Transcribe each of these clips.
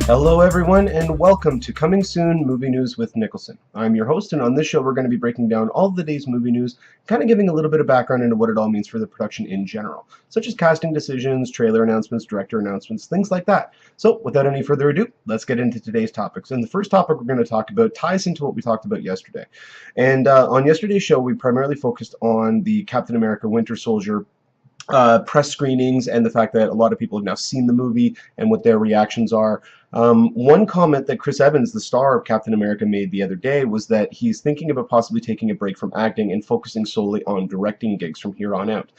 Hello everyone and welcome to Coming Soon Movie News with Nicholson. I'm your host, and on this show we're going to be breaking down all of the day's movie news, kind of giving a little bit of background into what it all means for the production in general, such as casting decisions, trailer announcements, director announcements, things like that. So without any further ado, let's get into today's topics. And the first topic we're going to talk about ties into what we talked about yesterday. And on yesterday's show we primarily focused on the Captain America Winter Soldier press screenings and the fact that a lot of people have now seen the movie and what their reactions are. One comment that Chris Evans, the star of Captain America, made the other day was that he's thinking about possibly taking a break from acting and focusing solely on directing gigs from here on out.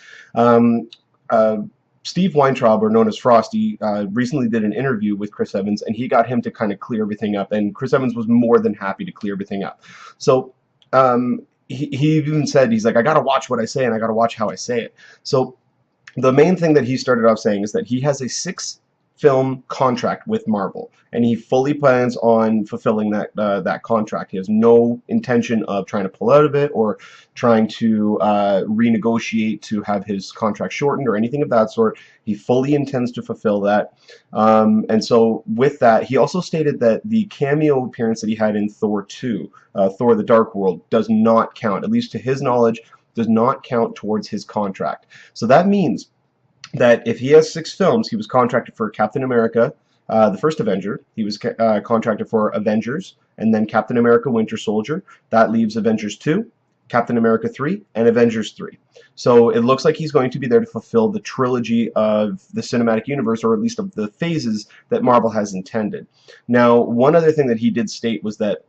Steve Weintraub, or known as Frosty, recently did an interview with Chris Evans, and he got him to kind of clear everything up, and Chris Evans was more than happy to clear everything up. So he even said, he's like, I got to watch what I say, and I got to watch how I say it. So the main thing that he started off saying is that he has a 6-film contract with Marvel, and he fully plans on fulfilling that contract. He has no intention of trying to pull out of it or trying to renegotiate to have his contract shortened or anything of that sort. He fully intends to fulfill that. And so with that, he also stated that the cameo appearance that he had in Thor 2, Thor the Dark World, does not count, at least to his knowledge, does not count towards his contract. So that means that if he has 6 films, he was contracted for Captain America, the first Avenger, he was contracted for Avengers, and then Captain America Winter Soldier. That leaves Avengers 2, Captain America 3, and Avengers 3. So it looks like he's going to be there to fulfill the trilogy of the cinematic universe, or at least of the phases that Marvel has intended. Now, one other thing that he did state was that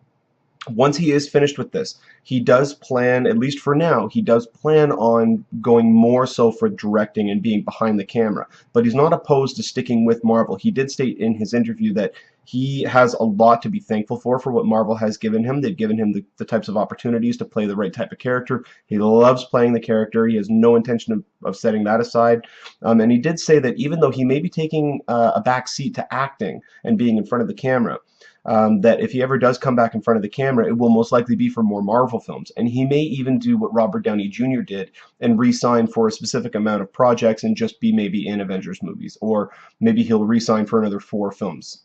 once he is finished with this, he does plan, at least for now, he does plan on going more so for directing and being behind the camera. But he's not opposed to sticking with Marvel. He did state in his interview that he has a lot to be thankful for what Marvel has given him. They've given him the types of opportunities to play the right type of character. He loves playing the character. He has no intention of setting that aside. And he did say that even though he may be taking a back seat to acting and being in front of the camera, that if he ever does come back in front of the camera, it will most likely be for more Marvel films. And he may even do what Robert Downey Jr. did and re-sign for a specific amount of projects and just be maybe in Avengers movies. Or maybe he'll re-sign for another 4 films.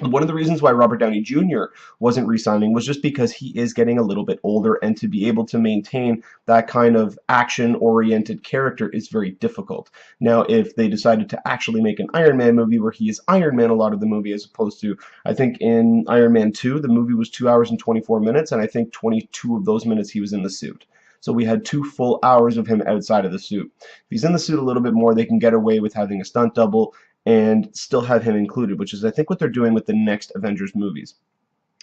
One of the reasons why Robert Downey Jr. wasn't re-signing was just because he is getting a little bit older, and to be able to maintain that kind of action-oriented character is very difficult. Now, if they decided to actually make an Iron Man movie where he is Iron Man a lot of the movie, as opposed to, I think in Iron Man 2, the movie was 2 hours and 24 minutes, and I think 22 of those minutes he was in the suit. So we had 2 full hours of him outside of the suit. If he's in the suit a little bit more, they can get away with having a stunt double and still have him included, which is I think what they're doing with the next Avengers movies.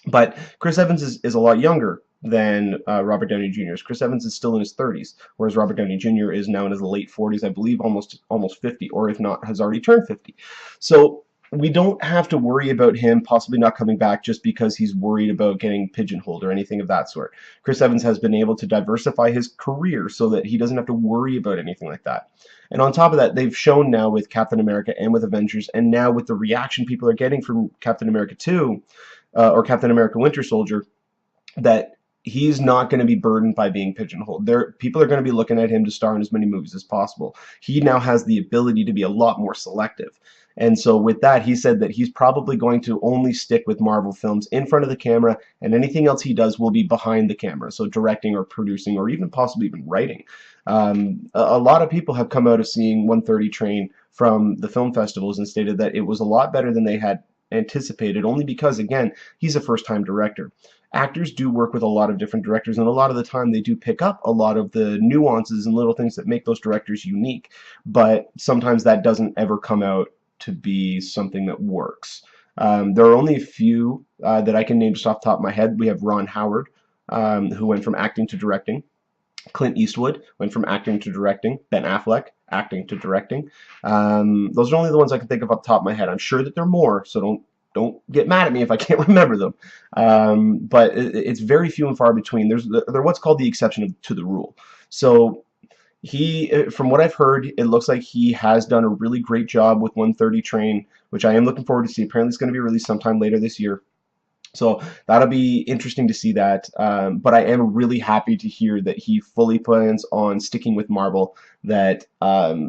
But Chris Evans is a lot younger than Robert Downey Jr. Chris Evans is still in his 30s, whereas Robert Downey Jr. is now in his late 40s, I believe almost 50, or if not, has already turned 50. So we don't have to worry about him possibly not coming back just because he's worried about getting pigeonholed or anything of that sort. Chris Evans has been able to diversify his career so that he doesn't have to worry about anything like that. And on top of that, they've shown now with Captain America and with Avengers, and now with the reaction people are getting from Captain America 2, or Captain America Winter Soldier, that he's not going to be burdened by being pigeonholed. People are going to be looking at him to star in as many movies as possible. He now has the ability to be a lot more selective. And so with that, he said that he's probably going to only stick with Marvel films in front of the camera, and anything else he does will be behind the camera, so directing or producing or even possibly even writing. A lot of people have come out of seeing 1:30 Train from the film festivals and stated that it was a lot better than they had anticipated, only because, again, he's a first-time director. Actors do work with a lot of different directors, and a lot of the time they do pick up a lot of the nuances and little things that make those directors unique, but sometimes that doesn't ever come out to be something that works. There are only a few that I can name just off the top of my head. We have Ron Howard, who went from acting to directing. Clint Eastwood went from acting to directing. Ben Affleck, acting to directing. Those are only the ones I can think of off the top of my head. I'm sure that there are more, so don't get mad at me if I can't remember them. But it's very few and far between. They're what's called the exception to the rule. So from what I've heard, it looks like he has done a really great job with 1:30 Train, which I am looking forward to see. Apparently it's going to be released sometime later this year. So that'll be interesting to see that. But I am really happy to hear that he fully plans on sticking with Marvel, that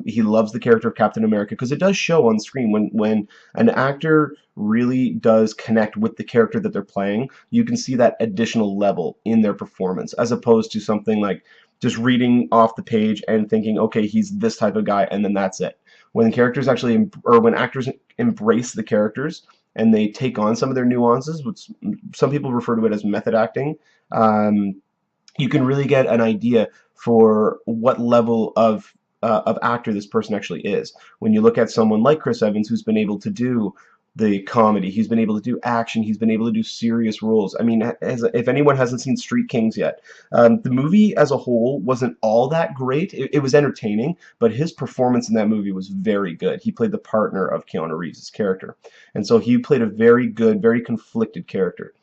he loves the character of Captain America, because it does show on screen when an actor really does connect with the character that they're playing, you can see that additional level in their performance, as opposed to something like just reading off the page and thinking, okay, he's this type of guy, and then that's it. When characters actually, or when actors embrace the characters and they take on some of their nuances, which some people refer to it as method acting, um, you can really get an idea for what level of actor this person actually is. When you look at someone like Chris Evans, who's been able to do the comedy, he's been able to do action, he's been able to do serious roles. I mean, if anyone hasn't seen Street Kings yet, the movie as a whole wasn't all that great. It was entertaining, but his performance in that movie was very good. He played the partner of Keanu Reeves' character, and so he played a very good, very conflicted character.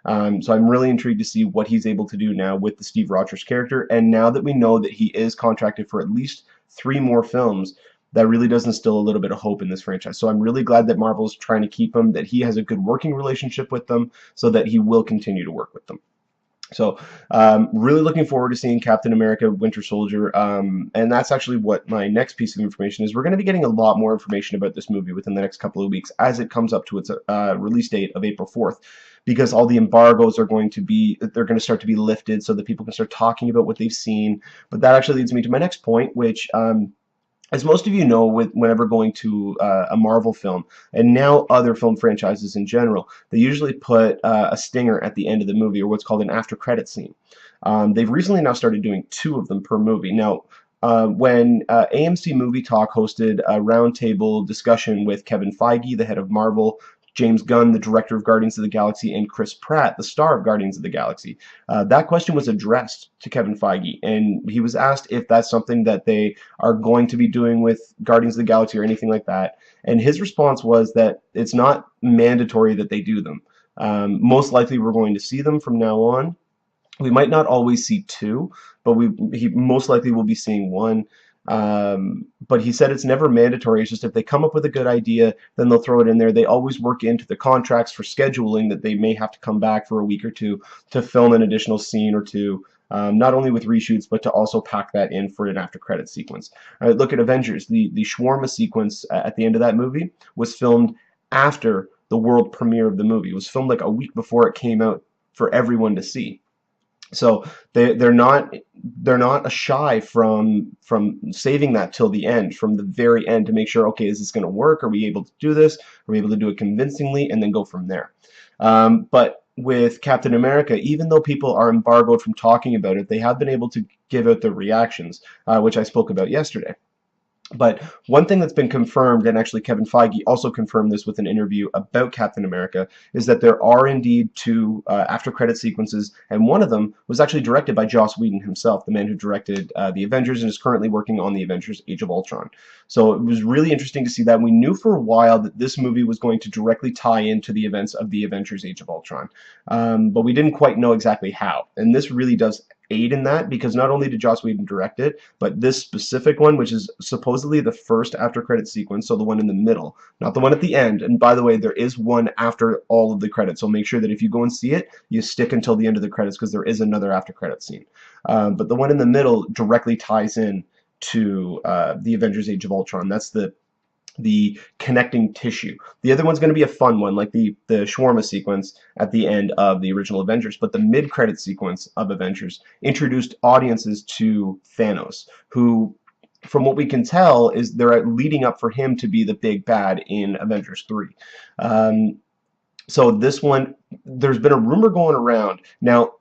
So I'm really intrigued to see what he's able to do now with the Steve Rogers character. And now that we know that he is contracted for at least 3 more films, that really does instill a little bit of hope in this franchise. So I'm really glad that Marvel's trying to keep him, that he has a good working relationship with them, so that he will continue to work with them. So really looking forward to seeing Captain America Winter Soldier, and that's actually what my next piece of information is. We're going to be getting a lot more information about this movie within the next couple of weeks as it comes up to its release date of April 4th, because all the embargoes are going to be, they're going to start to be lifted so that people can start talking about what they've seen. But that actually leads me to my next point, which as most of you know, whenever going to a Marvel film, and now other film franchises in general, they usually put a stinger at the end of the movie, or what's called an after-credit scene. They've recently now started doing 2 of them per movie. Now, when AMC Movie Talk hosted a roundtable discussion with Kevin Feige, the head of Marvel, James Gunn, the director of Guardians of the Galaxy, and Chris Pratt, the star of Guardians of the Galaxy. That question was addressed to Kevin Feige, and he was asked if that's something that they are going to be doing with Guardians of the Galaxy or anything like that. And his response was that it's not mandatory that they do them. Most likely we're going to see them from now on. We might not always see 2, but he most likely will be seeing 1. But he said it's never mandatory. It's just if they come up with a good idea, then they'll throw it in there. They always work into the contracts for scheduling that they may have to come back for a week or 2 to film an additional scene or 2, not only with reshoots, but to also pack that in for an after-credit sequence. All right, look at Avengers. The shawarma sequence at the end of that movie was filmed after the world premiere of the movie. It was filmed like a week before it came out for everyone to see. So they're not shy from saving that till the end, from the very end, to make sure, okay, is this going to work? Are we able to do this? Are we able to do it convincingly? And then go from there. But with Captain America, even though people are embargoed from talking about it, they have been able to give out their reactions, which I spoke about yesterday. But one thing that's been confirmed, and actually Kevin Feige also confirmed this with an interview about Captain America, is that there are indeed 2 after-credit sequences, and one of them was actually directed by Joss Whedon himself, the man who directed the Avengers and is currently working on the Avengers Age of Ultron. So it was really interesting to see that. We knew for a while that this movie was going to directly tie into the events of the Avengers Age of Ultron, but we didn't quite know exactly how, and this really does aid in that, because not only did Joss Whedon direct it, but this specific one, which is supposedly the first after credit sequence, so the one in the middle, not the one at the end. And by the way, there is one after all of the credits, so make sure that if you go and see it, you stick until the end of the credits, because there is another after credit scene. But the one in the middle directly ties in to the Avengers Age of Ultron. That's the connecting tissue. The other one's going to be a fun one, like the shawarma sequence at the end of the original Avengers, but the mid-credit sequence of Avengers introduced audiences to Thanos, who, from what we can tell, is they're leading up for him to be the big bad in Avengers 3. So this one, there's been a rumor going around. Now,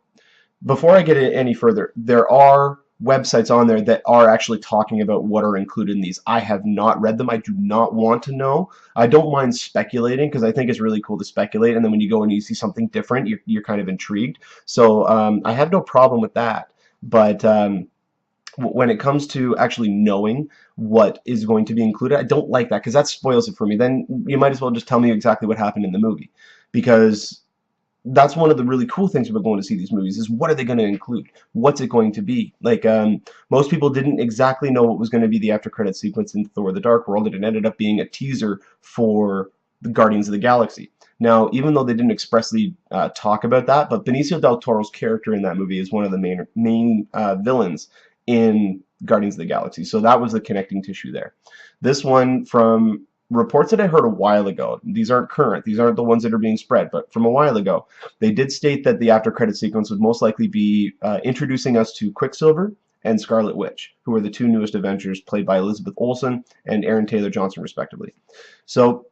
before I get any further, there are websites on there that are actually talking about what are included in these. I have not read them. I do not want to know. I don't mind speculating, because I think it's really cool to speculate, and then when you go and you see something different, you're kind of intrigued. So I have no problem with that. But when it comes to actually knowing what is going to be included, I don't like that, because that spoils it for me. Then you might as well just tell me exactly what happened in the movie, because that's one of the really cool things about going to see these movies, is what are they going to include? What's it going to be? Like, most people didn't exactly know what was going to be the after credit sequence in Thor: The Dark World, and it ended up being a teaser for the Guardians of the Galaxy. Now, even though they didn't expressly talk about that, but Benicio del Toro's character in that movie is one of the main villains in Guardians of the Galaxy. So that was the connecting tissue there. This one, from reports that I heard a while ago, these aren't current, these aren't the ones that are being spread, but from a while ago, they did state that the after credit sequence would most likely be introducing us to Quicksilver and Scarlet Witch, who are the two newest Avengers, played by Elizabeth Olsen and Aaron Taylor Johnson, respectively. So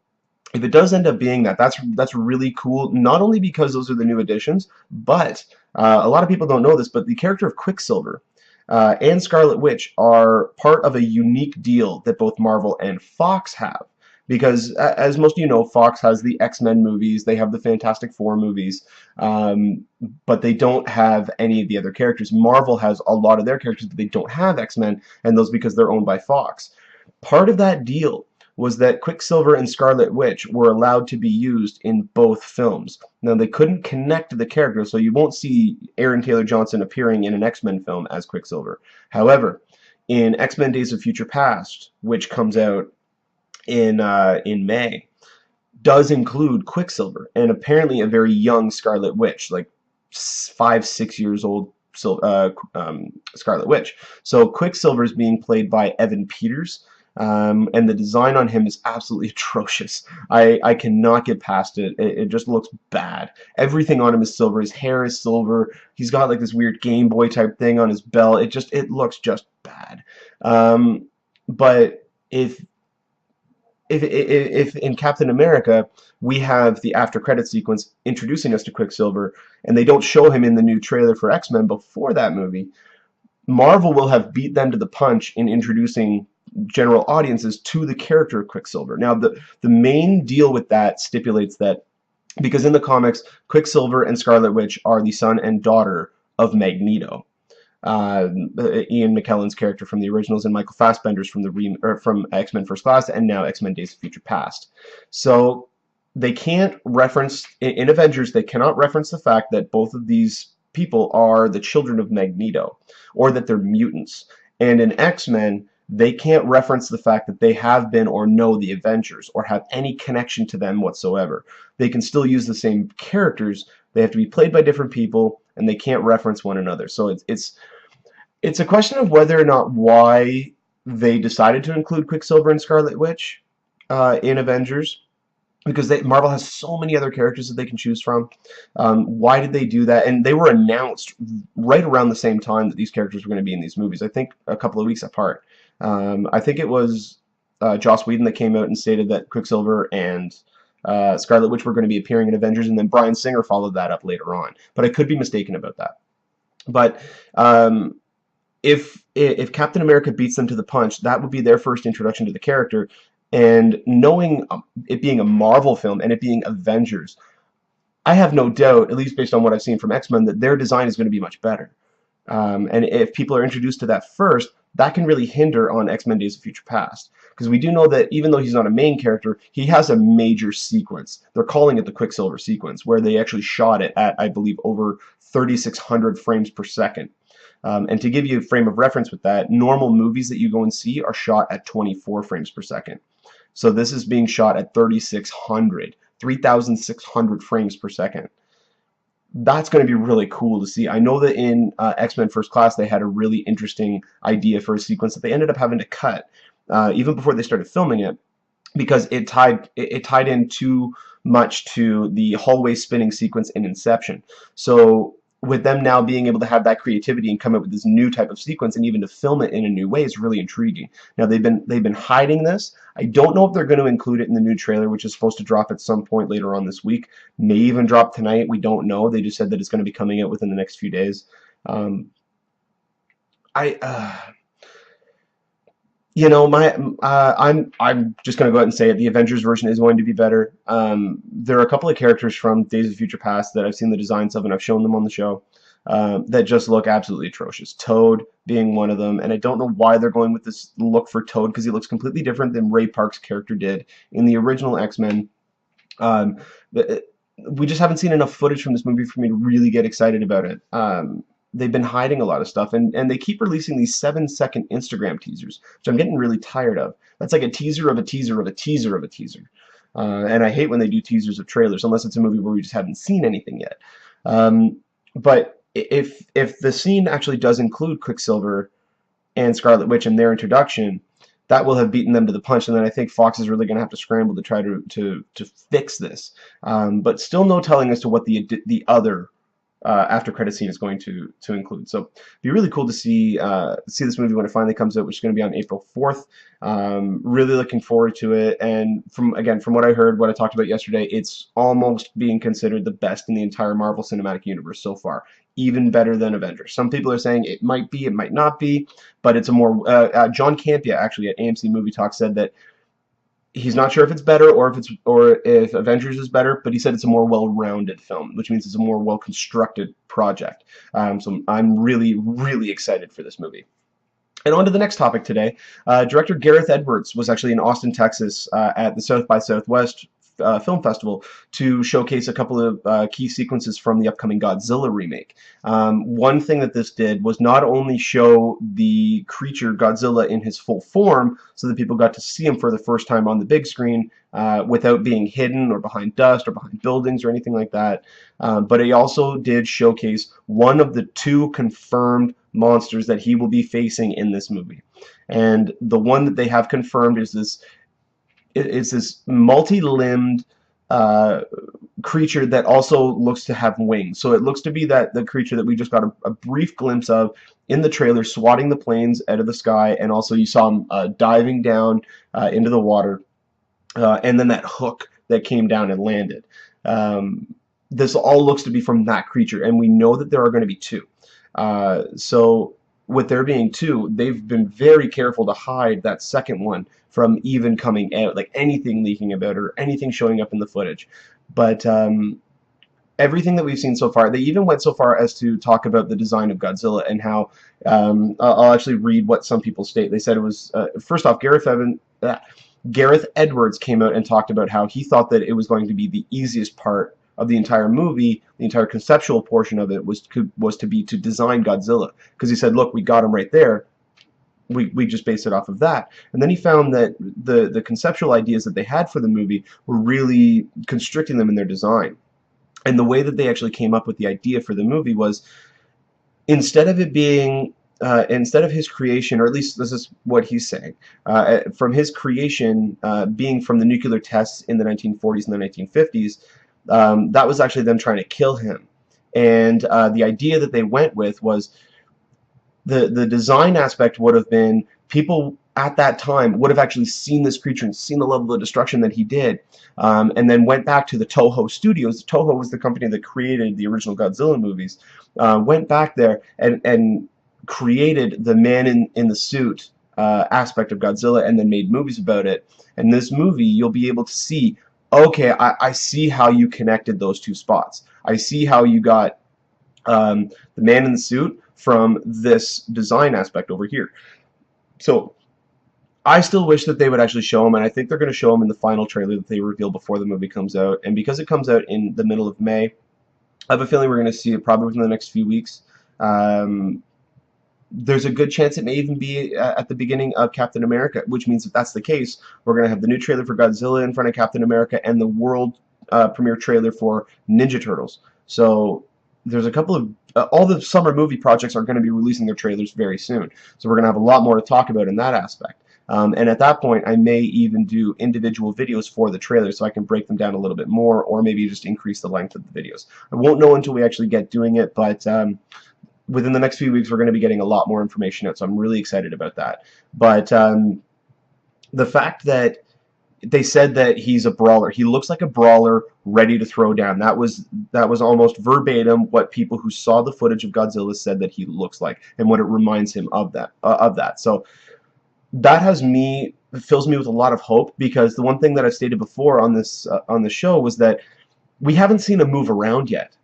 if it does end up being that, that's really cool. Not only because those are the new additions, but a lot of people don't know this, but the character of Quicksilver and Scarlet Witch are part of a unique deal that both Marvel and Fox have. Because, as most of you know, Fox has the X-Men movies, they have the Fantastic Four movies, but they don't have any of the other characters. Marvel has a lot of their characters, but they don't have X-Men, and those because they're owned by Fox. Part of that deal was that Quicksilver and Scarlet Witch were allowed to be used in both films. Now, they couldn't connect to the character, so you won't see Aaron Taylor Johnson appearing in an X-Men film as Quicksilver. However, in X-Men Days of Future Past, which comes out in May, does include Quicksilver and apparently a very young Scarlet Witch, like 5-6 years old Scarlet Witch. So Quicksilver is being played by Evan Peters, and the design on him is absolutely atrocious. I cannot get past it. It just looks bad. Everything on him is silver. His hair is silver. He's got like this weird Game Boy type thing on his belt. It looks just bad. But if in Captain America we have the after credit sequence introducing us to Quicksilver, and they don't show him in the new trailer for X-Men before that movie, Marvel will have beat them to the punch in introducing general audiences to the character of Quicksilver. Now, the main deal with that stipulates that, because in the comics, Quicksilver and Scarlet Witch are the son and daughter of Magneto. Ian McKellen's character from the originals, and Michael Fassbender's from X-Men First Class, and now X-Men Days of Future Past. So they can't reference, in Avengers, they cannot reference the fact that both of these people are the children of Magneto, or that they're mutants. And in X-Men, they can't reference the fact that they have been or know the Avengers, or have any connection to them whatsoever. They can still use the same characters. They have to be played by different people, and they can't reference one another. So it's a question of whether or not why they decided to include Quicksilver and Scarlet Witch in Avengers, because Marvel has so many other characters that they can choose from. Why did they do that? And they were announced right around the same time that these characters were going to be in these movies. I think a couple of weeks apart. I think it was Joss Whedon that came out and stated that Quicksilver and Scarlet Witch were going to be appearing in Avengers, and then Bryan Singer followed that up later on. But I could be mistaken about that. But if Captain America beats them to the punch, that would be their first introduction to the character. And knowing it being a Marvel film and it being Avengers, I have no doubt, at least based on what I've seen from X-Men, that their design is going to be much better. And if people are introduced to that first, that can really hinder on X-Men Days of Future Past. Because we do know that even though he's not a main character, he has a major sequence. They're calling it the Quicksilver sequence, where they actually shot it at, I believe, over 3,600 frames per second. And to give you a frame of reference with that, normal movies that you go and see are shot at 24 frames per second. So this is being shot at 3,600 frames per second. That's going to be really cool to see. I know that in X-Men First Class they had a really interesting idea for a sequence that they ended up having to cut even before they started filming it, because it tied in too much to the hallway spinning sequence in Inception. So with them now being able to have that creativity and come up with this new type of sequence, and even to film it in a new way, is really intriguing. Now they've been hiding this. I don't know if they're going to include it in the new trailer, which is supposed to drop at some point later on this week. May even drop tonight. We don't know. They just said that it's going to be coming out within the next few days. You know, I'm just going to go ahead and say it. The Avengers version is going to be better. There are a couple of characters from Days of Future Past that I've seen the designs of, and I've shown them on the show, that just look absolutely atrocious. Toad being one of them, and I don't know why they're going with this look for Toad, because he looks completely different than Ray Park's character did in the original X-Men. We just haven't seen enough footage from this movie for me to really get excited about it. They've been hiding a lot of stuff, and they keep releasing these 7-second Instagram teasers, which I'm getting really tired of. That's like a teaser of a teaser of a teaser of a teaser. And I hate when they do teasers of trailers, unless it's a movie where we just haven't seen anything yet. But if the scene actually does include Quicksilver and Scarlet Witch in their introduction, that will have beaten them to the punch, and then I think Fox is really going to have to scramble to try to fix this. But still no telling as to what the other after credit scene is going to include. So it'd be really cool to see this movie when it finally comes out, which is going to be on April 4th. Really looking forward to it. And from what I heard, what I talked about yesterday, it's almost being considered the best in the entire Marvel Cinematic Universe so far, even better than Avengers. Some people are saying it might be, it might not be, but it's a more John Campea actually at AMC Movie Talk said that he's not sure if it's better or if Avengers is better, but he said it's a more well-rounded film, which means it's a more well-constructed project. So I'm really, really excited for this movie. And on to the next topic today. Director Gareth Edwards was actually in Austin, Texas at the South by Southwest Film Festival to showcase a couple of key sequences from the upcoming Godzilla remake. One thing that this did was not only show the creature Godzilla in his full form so that people got to see him for the first time on the big screen without being hidden or behind dust or behind buildings or anything like that, but he also did showcase one of the 2 confirmed monsters that he will be facing in this movie. And the one that they have confirmed is this multi-limbed creature that also looks to have wings. So it looks to be the creature that we just got a brief glimpse of in the trailer, swatting the planes out of the sky, and also you saw him diving down into the water, and then that hook that came down and landed. This all looks to be from that creature, and we know that there are going to be 2. So with there being 2, they've been very careful to hide that second one from even coming out, like anything leaking about it or anything showing up in the footage. But everything that we've seen so far, they even went so far as to talk about the design of Godzilla and how, I'll actually read what some people state. They said it was, first off, Gareth Edwards came out and talked about how he thought that it was going to be the easiest part of the entire movie, the entire conceptual portion of it was to design Godzilla, because he said, look, we got him right there, we just based it off of that. And then he found that the conceptual ideas that they had for the movie were really constricting them in their design. And the way that they actually came up with the idea for the movie was, instead of it being instead of his creation, or at least this is what he's saying, from his creation being from the nuclear tests in the 1940s and the 1950s, that was actually them trying to kill him. And the idea that they went with was the design aspect would have been, people at that time would have actually seen this creature and seen the level of destruction that he did, and then went back to the Toho studios. Toho was the company that created the original Godzilla movies, went back there and created the man in the suit aspect of Godzilla, and then made movies about it. And this movie, you'll be able to see, okay, I see how you connected those 2 spots. I see how you got the man in the suit from this design aspect over here. So I still wish that they would actually show him, and I think they're going to show him in the final trailer that they reveal before the movie comes out. And because it comes out in the middle of May, I have a feeling we're going to see it probably within the next few weeks. There's a good chance it may even be at the beginning of Captain America, which means if that's the case, we're going to have the new trailer for Godzilla in front of Captain America and the world premiere trailer for Ninja Turtles. So there's a couple of, all the summer movie projects are going to be releasing their trailers very soon. So we're going to have a lot more to talk about in that aspect. And at that point, I may even do individual videos for the trailers so I can break them down a little bit more, or maybe just increase the length of the videos. I won't know until we actually get doing it, but within the next few weeks, we're going to be getting a lot more information out, so I'm really excited about that. But the fact that they said that he's a brawler, he looks like a brawler ready to throw down. That was almost verbatim what people who saw the footage of Godzilla said that he looks like, and what it reminds him of that. So that fills me with a lot of hope, because the one thing that I stated before on the show was that we haven't seen him move around yet.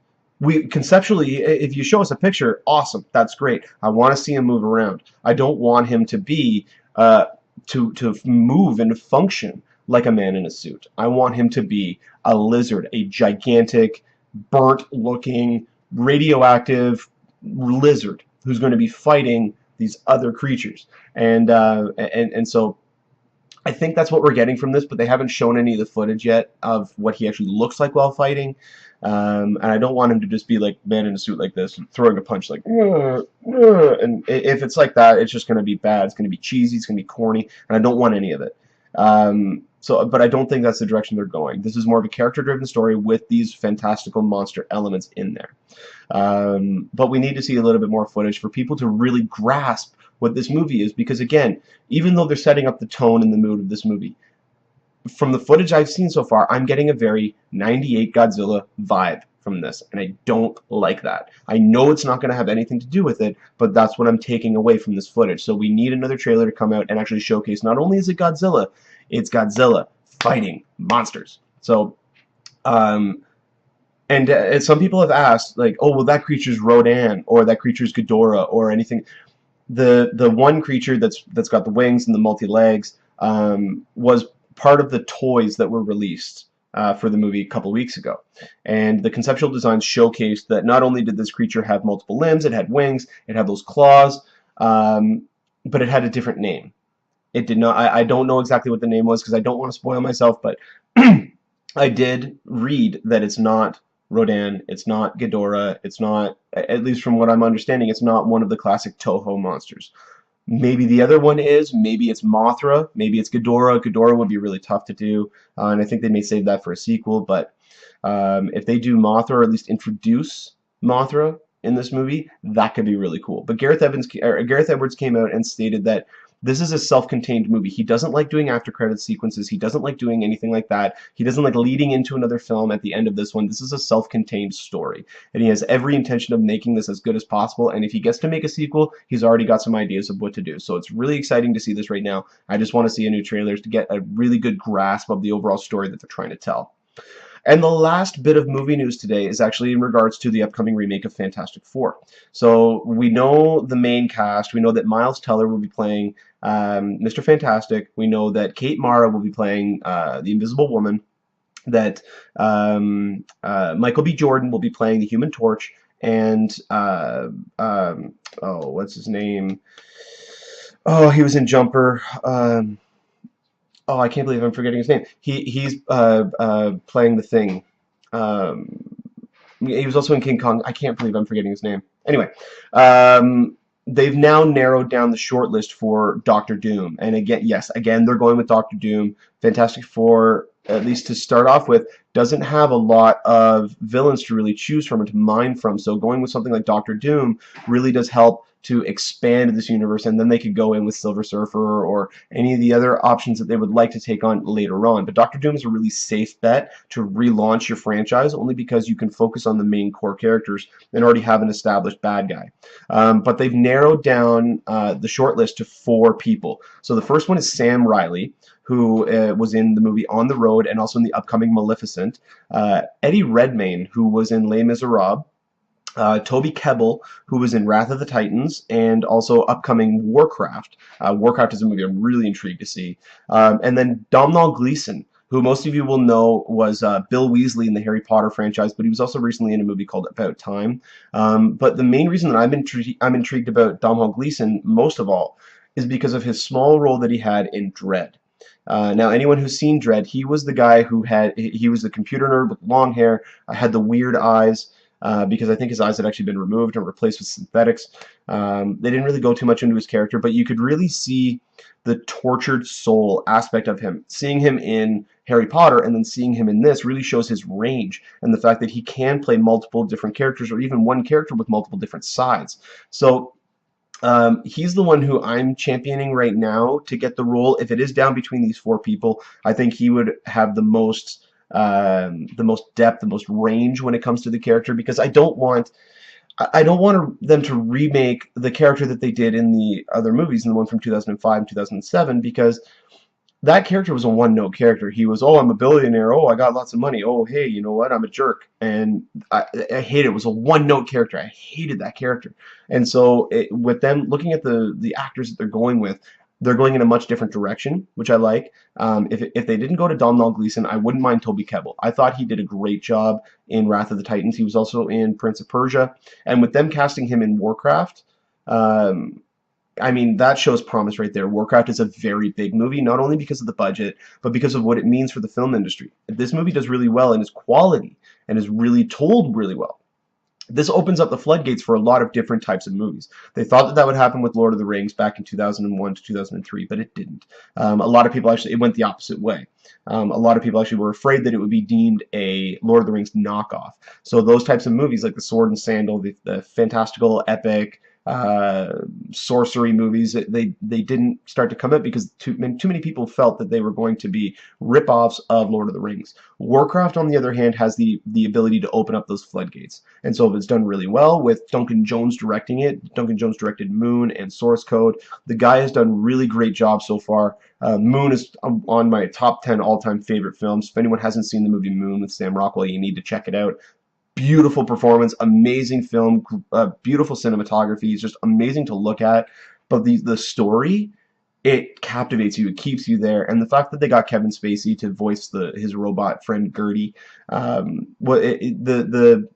We conceptually, if you show us a picture, awesome, that's great. I want to see him move around. I don't want him to be to move and function like a man in a suit. I want him to be a lizard, a gigantic, burnt-looking, radioactive lizard who's going to be fighting these other creatures. And so I think that's what we're getting from this, but they haven't shown any of the footage yet of what he actually looks like while fighting. And I don't want him to just be like man in a suit like this, throwing a punch like, and if it's like that, it's just going to be bad. It's going to be cheesy. It's going to be corny, and I don't want any of it. But I don't think that's the direction they're going. This is more of a character-driven story with these fantastical monster elements in there. But we need to see a little bit more footage for people to really grasp what this movie is, because again, even though they're setting up the tone and the mood of this movie, from the footage I've seen so far, I'm getting a very 98 Godzilla vibe from this, and I don't like that. I know it's not going to have anything to do with it, but that's what I'm taking away from this footage. So we need another trailer to come out and actually showcase not only is it Godzilla, it's Godzilla fighting monsters. So, and some people have asked, like, oh, well, that creature's Rodan, or that creature's Ghidorah, or anything. The one creature that's got the wings and the multi-legs was part of the toys that were released for the movie a couple weeks ago. And the conceptual design showcased that not only did this creature have multiple limbs, it had wings, it had those claws, but it had a different name. It did not. I don't know exactly what the name was because I don't want to spoil myself, but I did read that it's not Rodan, it's not Ghidorah, it's not, at least from what I'm understanding, it's not one of the classic Toho monsters. Maybe the other one is, maybe it's Mothra, maybe it's Ghidorah. Ghidorah would be really tough to do, and I think they may save that for a sequel, but if they do Mothra, or at least introduce Mothra in this movie, that could be really cool. But Gareth Edwards came out and stated that this is a self-contained movie. He doesn't like doing after-credit sequences. He doesn't like doing anything like that. He doesn't like leading into another film at the end of this one. This is a self-contained story, and he has every intention of making this as good as possible, and if he gets to make a sequel, he's already got some ideas of what to do. So it's really exciting to see this right now. I just want to see a new trailer to get a really good grasp of the overall story that they're trying to tell. And the last bit of movie news today is actually in regards to the upcoming remake of Fantastic Four. So we know the main cast. We know that Miles Teller will be playing Mr. Fantastic. We know that Kate Mara will be playing the Invisible Woman. That Michael B. Jordan will be playing the Human Torch. And, oh, what's his name? Oh, he was in Jumper. Oh, I can't believe I'm forgetting his name. He's playing the Thing. He was also in King Kong. I can't believe I'm forgetting his name. Anyway, they've now narrowed down the short list for Doctor Doom. And again, yes, again, they're going with Doctor Doom. Fantastic Four, at least to start off with, doesn't have a lot of villains to really choose from and to mine from. So going with something like Doctor Doom really does help to expand this universe, and then they could go in with Silver Surfer or any of the other options that they would like to take on later on. But Doctor Doom is a really safe bet to relaunch your franchise, only because you can focus on the main core characters and already have an established bad guy. But they've narrowed down the short list to 4 people. So the first one is Sam Riley, who was in the movie On the Road and also in the upcoming Maleficent. Eddie Redmayne, who was in Les Miserables. Toby Kebbell, who was in Wrath of the Titans, and also upcoming Warcraft. Warcraft is a movie I'm really intrigued to see. And then Domhnall Gleeson, who most of you will know was Bill Weasley in the Harry Potter franchise, but he was also recently in a movie called About Time. But the main reason that I'm intrigued about Domhnall Gleeson, most of all, is because of his small role that he had in Dredd. Now, anyone who's seen Dredd, he was the guy he was the computer nerd with long hair, had the weird eyes, because I think his eyes had actually been removed and replaced with synthetics. They didn't really go too much into his character, but you could really see the tortured soul aspect of him. Seeing him in Harry Potter and then seeing him in this really shows his range and the fact that he can play multiple different characters, or even one character with multiple different sides. So he's the one who I'm championing right now to get the role. If it is down between these 4 people, I think he would have the most depth, the most range when it comes to the character, because I don't want them to remake the character that they did in the other movies, in the one from 2005 and 2007, because that character was a one-note character. He was, oh, I'm a billionaire, oh, I got lots of money, oh, hey, you know what, I'm a jerk, and I hate it. It was a one-note character. I hated that character. And so with them looking at the actors that they're going with, they're going in a much different direction, which I like. If they didn't go to Domhnall Gleeson, I wouldn't mind Toby Kebbell. I thought he did a great job in Wrath of the Titans. He was also in Prince of Persia. And with them casting him in Warcraft, I mean, that shows promise right there. Warcraft is a very big movie, not only because of the budget, but because of what it means for the film industry. This movie does really well and is quality and is really told really well. This opens up the floodgates for a lot of different types of movies. They thought that that would happen with Lord of the Rings back in 2001 to 2003, but it didn't. A lot of people actually, it went the opposite way. A lot of people actually were afraid that it would be deemed a Lord of the Rings knockoff. So those types of movies like the Sword and Sandal, the fantastical, epic, sorcery movies, they didn't start to come up because too many people felt that they were going to be rip-offs of Lord of the Rings. Warcraft, on the other hand, has the ability to open up those floodgates. And so if it's done really well with Duncan Jones directing it, Duncan Jones directed Moon and Source Code. The guy has done really great job so far. Moon is on my top 10 all-time favorite films. If anyone hasn't seen the movie Moon with Sam Rockwell, you need to check it out. Beautiful performance, amazing film, beautiful cinematography. It's just amazing to look at. But the story, it captivates you. It keeps you there. And the fact that they got Kevin Spacey to voice his robot friend Gertie, the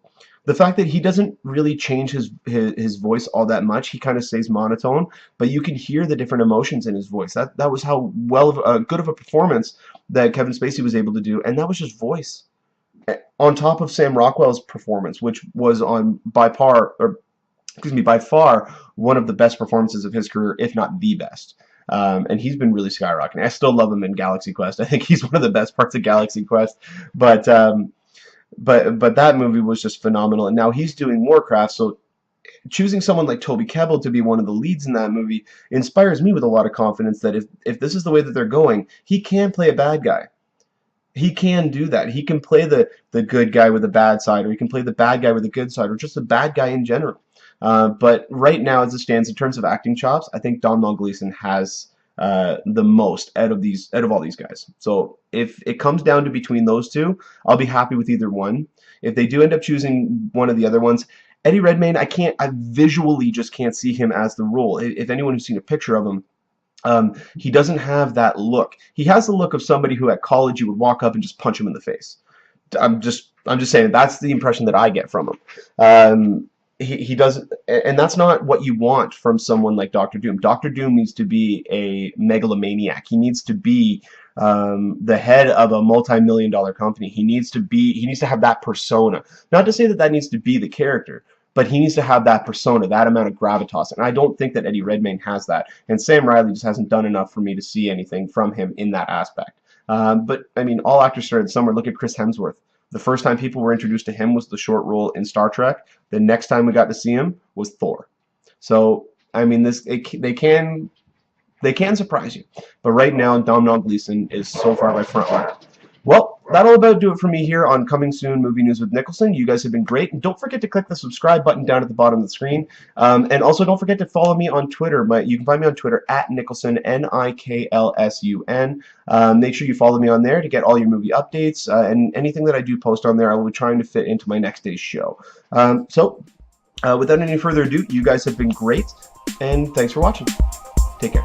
fact that he doesn't really change his voice all that much. He kind of stays monotone, but you can hear the different emotions in his voice. That was how good of a performance that Kevin Spacey was able to do, and that was just voice. On top of Sam Rockwell's performance, which was by far one of the best performances of his career, if not the best. And he's been really skyrocketing. I still love him in Galaxy Quest. I think he's one of the best parts of Galaxy Quest. But that movie was just phenomenal. And now he's doing Warcraft, so choosing someone like Toby Kebbell to be one of the leads in that movie inspires me with a lot of confidence that if this is the way that they're going, he can play a bad guy. He can do that. He can play the good guy with the bad side, or he can play the bad guy with the good side, or just the bad guy in general. But right now, as it stands, in terms of acting chops, I think Domhnall Gleeson has the most out of all these guys. So if it comes down to between those two, I'll be happy with either one. If they do end up choosing one of the other ones, Eddie Redmayne, I visually just can't see him as the role. If anyone who's seen a picture of him, he doesn't have that look. He has the look of somebody who at college you would walk up and just punch him in the face. I'm just saying that's the impression that I get from him. He doesn't, and that's not what you want from someone like Doctor Doom. Doctor Doom needs to be a megalomaniac. He needs to be the head of a multi-million-dollar company. He needs to have that persona. Not to say that that needs to be the character, but he needs to have that persona, that amount of gravitas, and I don't think that Eddie Redmayne has that. And Sam Riley just hasn't done enough for me to see anything from him in that aspect. But I mean, all actors started somewhere. Look at Chris Hemsworth. The first time people were introduced to him was the short role in Star Trek. The next time we got to see him was Thor. So I mean, they can surprise you. But right now, Domhnall Gleeson is so far my front runner. Well, that'll about do it for me here on Coming Soon Movie News with Nicholson. You guys have been great. And don't forget to click the subscribe button down at the bottom of the screen. And also don't forget to follow me on Twitter. You can find me on Twitter at Nicholson, Niklsun. Make sure you follow me on there to get all your movie updates. And anything that I do post on there, I will be trying to fit into my next day's show. Without any further ado, you guys have been great. And thanks for watching. Take care.